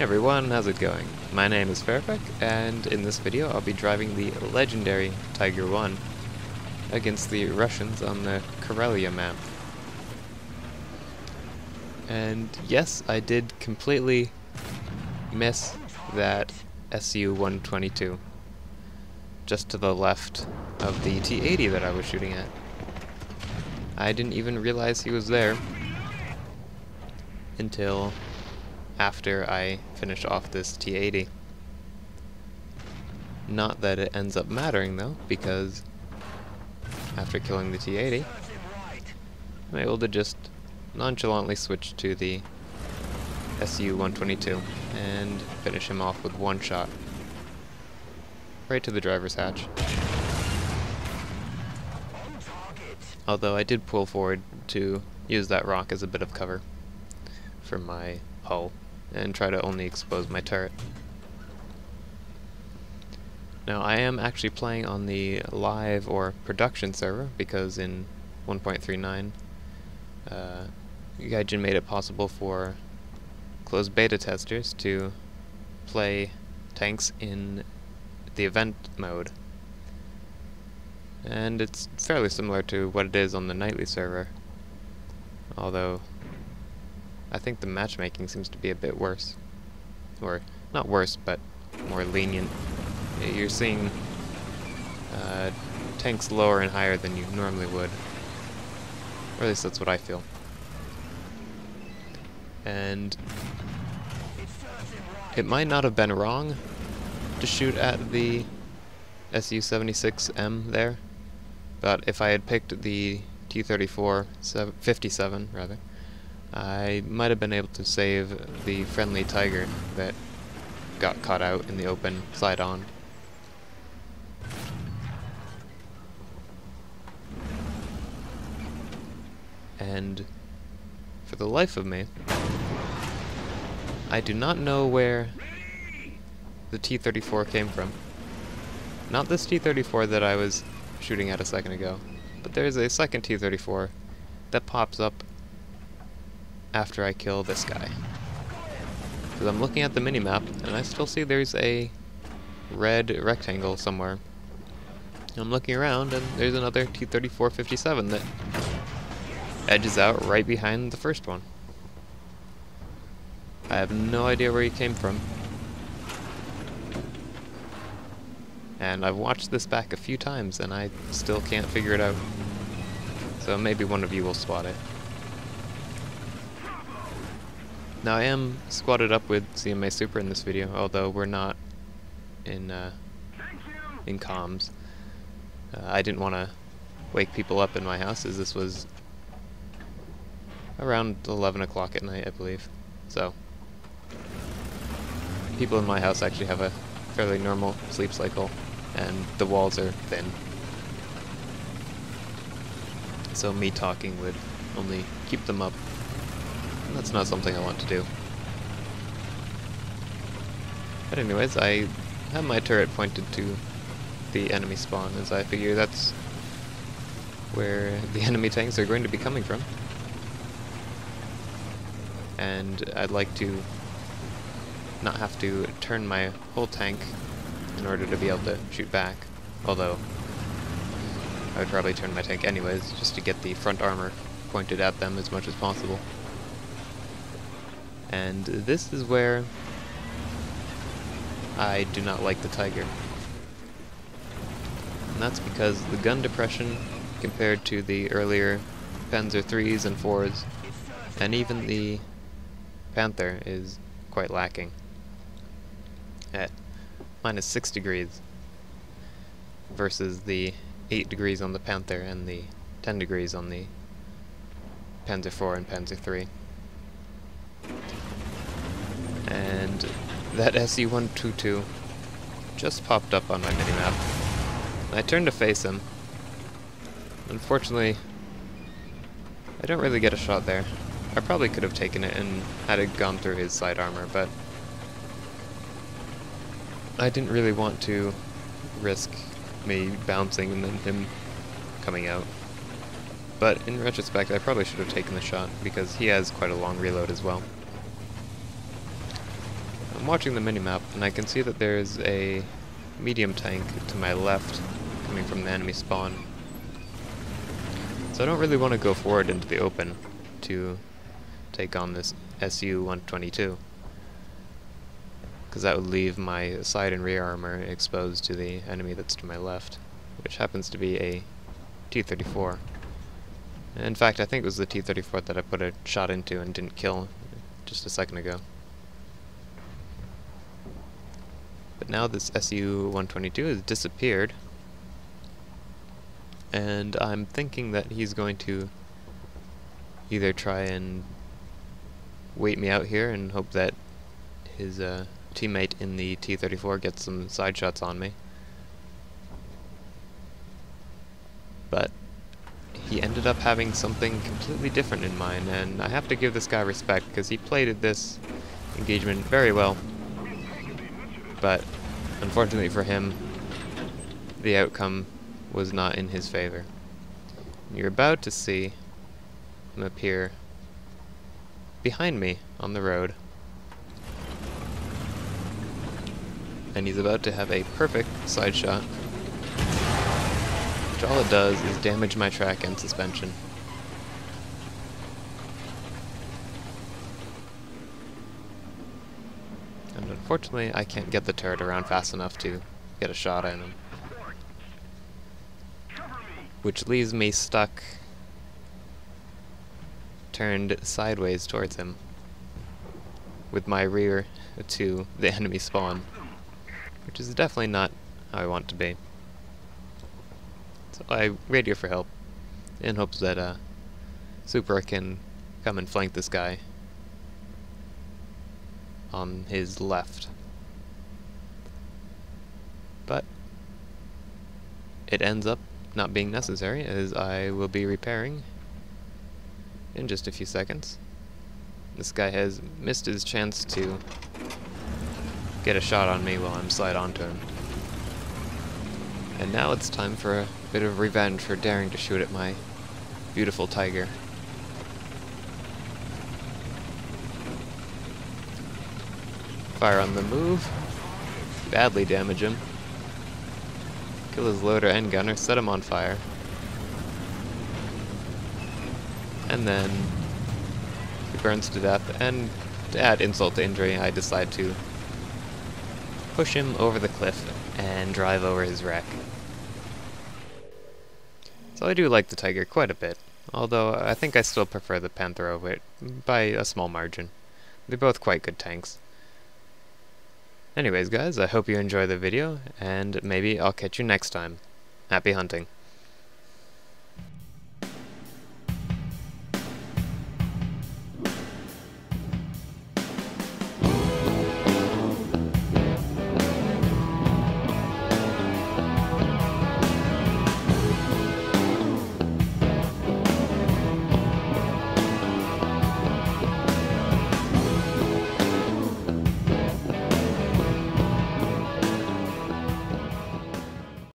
everyone, how's it going? My name is Feraphic, and in this video I'll be driving the legendary Tiger 1 against the Russians on the Karelia map. And yes, I did completely miss that Su-122, just to the left of the T-80 that I was shooting at. I didn't even realize he was there until after I finish off this T-80. Not that it ends up mattering though, because after killing the T-80, I'm able to just nonchalantly switch to the Su-122 and finish him off with one shot. Right to the driver's hatch. Although I did pull forward to use that rock as a bit of cover for my hull and try to only expose my turret. Now I am actually playing on the live or production server because in 1.39 Gaijin made it possible for closed beta testers to play tanks in the event mode. And it's fairly similar to what it is on the nightly server, although I think the matchmaking seems to be a bit worse. Or, not worse, but more lenient. You're seeing tanks lower and higher than you normally would. Or at least that's what I feel. And it might not have been wrong to shoot at the Su-76M there, but if I had picked the T-34 57 rather, I might have been able to save the friendly Tiger that got caught out in the open side on. And for the life of me, I do not know where the T-34 came from. Not this T-34 that I was shooting at a second ago, but there's a second T-34 that pops up after I kill this guy. Because I'm looking at the minimap, and I still see there's a red rectangle somewhere. I'm looking around, and there's another T-34 57 that edges out right behind the first one. I have no idea where he came from. And I've watched this back a few times, and I still can't figure it out. So maybe one of you will spot it. Now I am squatted up with CMA Super in this video, although we're not in comms. I didn't want to wake people up in my house, as this was around 11 o'clock at night, I believe. So people in my house actually have a fairly normal sleep cycle, and the walls are thin. So me talking would only keep them up. And that's not something I want to do. But anyways, I have my turret pointed to the enemy spawn, as I figure that's where the enemy tanks are going to be coming from. And I'd like to not have to turn my whole tank in order to be able to shoot back, although I would probably turn my tank anyways, just to get the front armor pointed at them as much as possible. And this is where I do not like the Tiger. And that's because the gun depression compared to the earlier Panzer 3s and 4s, and even the Panther, is quite lacking. At -6 degrees versus the 8 degrees on the Panther and the 10 degrees on the Panzer 4 and Panzer 3. And that Su-122 just popped up on my minimap. I turned to face him. Unfortunately, I don't really get a shot there. I probably could have taken it and had it gone through his side armor, but I didn't really want to risk me bouncing and then him coming out. But in retrospect, I probably should have taken the shot, because he has quite a long reload as well. I'm watching the minimap, and I can see that there's a medium tank to my left coming from the enemy spawn. So I don't really want to go forward into the open to take on this SU-122, because that would leave my side and rear armor exposed to the enemy that's to my left, which happens to be a T-34. In fact, I think it was the T-34 that I put a shot into and didn't kill just a second ago. But now this SU-122 has disappeared, and I'm thinking that he's going to either try and wait me out here and hope that his teammate in the T-34 gets some side shots on me. But he ended up having something completely different in mind, and I have to give this guy respect because he played this engagement very well. But unfortunately for him, the outcome was not in his favor. You're about to see him appear behind me on the road, and he's about to have a perfect side shot, which all it does is damage my track and suspension. And unfortunately, I can't get the turret around fast enough to get a shot at him, which leaves me stuck, turned sideways towards him, with my rear to the enemy spawn, which is definitely not how I want to be. So I radio for help, in hopes that Super can come and flank this guy on his left. But it ends up not being necessary, as I will be repairing in just a few seconds. This guy has missed his chance to get a shot on me while I'm slide onto him. And now it's time for a bit of revenge for daring to shoot at my beautiful Tiger. Fire on the move. Badly damage him. Kill his loader and gunner, set him on fire. And then he burns to death, and to add insult to injury, I decide to push him over the cliff and drive over his wreck. So I do like the Tiger quite a bit, although I think I still prefer the Panther over it by a small margin. They're both quite good tanks. Anyways guys, I hope you enjoy the video, and maybe I'll catch you next time. Happy hunting.